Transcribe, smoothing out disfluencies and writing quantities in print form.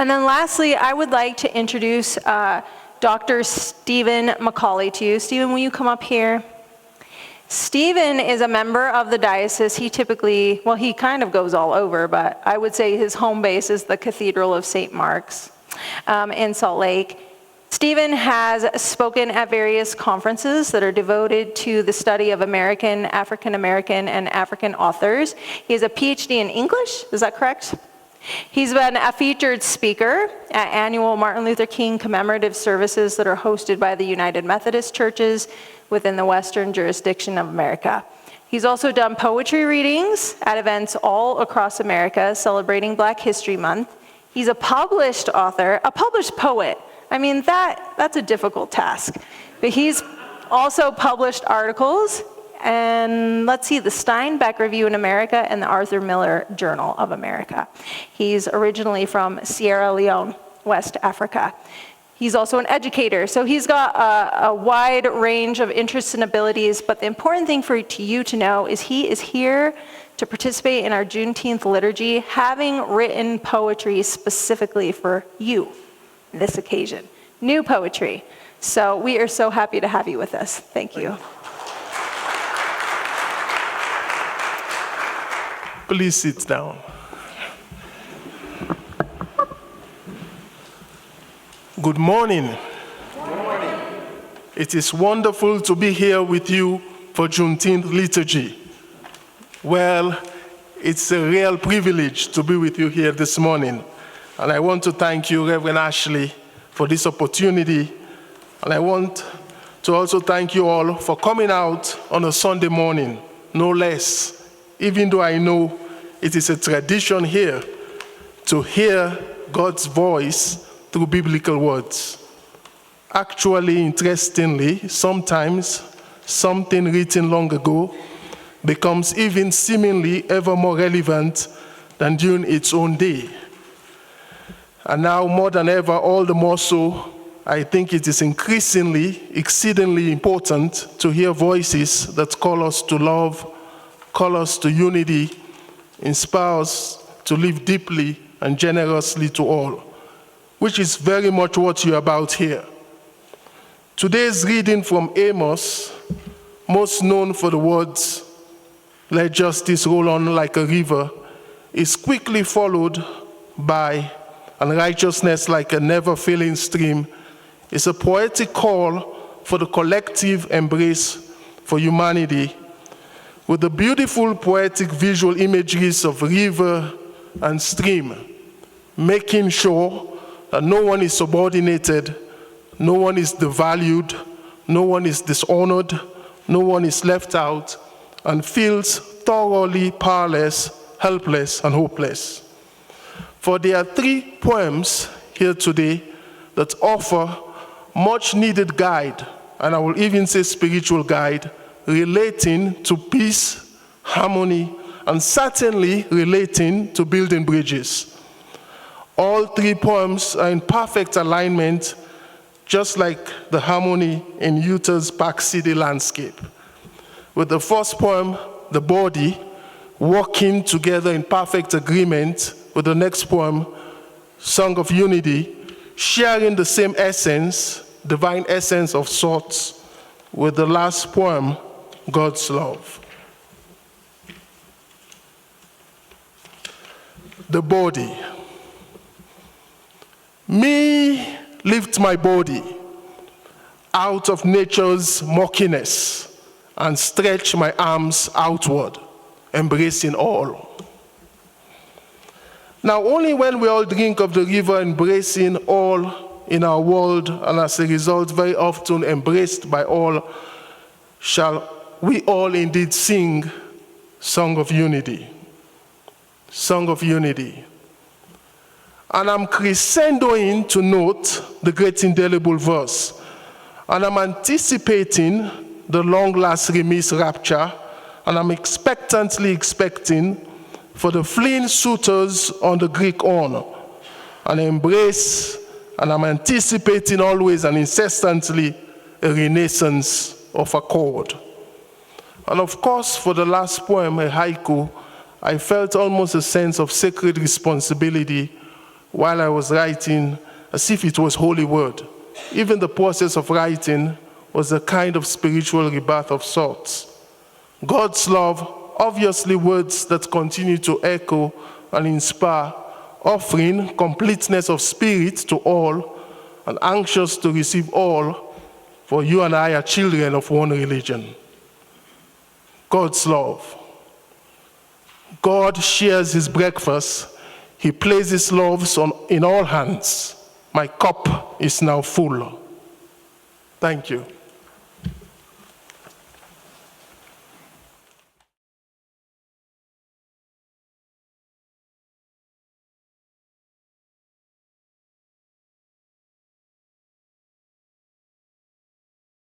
And then lastly, I would like to introduce Dr. Stephen Macauley to you. Stephen, will you come up here? Stephen is a member of the diocese. He typically, well, he kind of goes all over, but I would say his home base is the Cathedral of St. Mark's in Salt Lake. Stephen has spoken at various conferences that are devoted to the study of American, African American, and African authors. He has a PhD in English, is that correct? He's been a featured speaker at annual Martin Luther King commemorative services that are hosted by the United Methodist Churches within the Western jurisdiction of America. He's also done poetry readings at events all across America celebrating Black History Month. He's a published author, a published poet. I mean, that's a difficult task. But he's also published articles, and let's see, the Steinbeck Review in America and the Arthur Miller Journal of America. He's originally from Sierra Leone, West Africa. He's also an educator, so he's got a wide range of interests and abilities, but the important thing for you to know is he is here to participate in our Juneteenth liturgy, having written poetry specifically for you. This occasion, new poetry. So we are so happy to have you with us. Thank you. Please sit down. Good morning. Good morning. It is wonderful to be here with you for Juneteenth liturgy. Well, it's a real privilege to be with you here this morning. And I want to thank you, Reverend Ashley, for this opportunity. And I want to also thank you all for coming out on a Sunday morning, no less, even though I know it is a tradition here to hear God's voice through biblical words. Actually, interestingly, sometimes something written long ago becomes even seemingly ever more relevant than during its own day. And now, more than ever, all the more so, I think it is exceedingly important to hear voices that call us to love, call us to unity, inspire us to live deeply and generously to all, which is very much what you're about here. Today's reading from Amos, most known for the words, "Let justice roll on like a river," is quickly followed by "and righteousness like a never-failing stream." Is a poetic call for the collective embrace for humanity, with the beautiful poetic visual imageries of river and stream, making sure that no one is subordinated, no one is devalued, no one is dishonored, no one is left out, and feels thoroughly powerless, helpless, and hopeless. For there are 3 poems here today that offer much needed guide, and I will even say spiritual guide, relating to peace, harmony, and certainly relating to building bridges. All 3 poems are in perfect alignment, just like the harmony in Utah's Park City landscape. With the first poem, the body, working together in perfect agreement with the next poem, Song of Unity, sharing the same essence, divine essence of sorts, with the last poem, God's Love. The body. Me lift my body out of nature's murkiness and stretch my arms outward, embracing all. Now, only when we all drink of the river, embracing all in our world, and as a result, very often embraced by all, shall we all indeed sing Song of Unity. Song of Unity. And I'm crescendoing to note the great indelible verse. And I'm anticipating the long-last remiss rapture, and I'm expectantly expecting for the fleeing suitors on the Greek horn, an embrace, and I'm anticipating always and incessantly a renaissance of accord. And of course, for the last poem, a haiku, I felt almost a sense of sacred responsibility while I was writing as if it was holy word. Even the process of writing was a kind of spiritual rebirth of sorts. God's love, obviously words that continue to echo and inspire, offering completeness of spirit to all and anxious to receive all, for you and I are children of one religion. God's love. God shares his breakfast. He places loaves in all hands. My cup is now full. Thank you.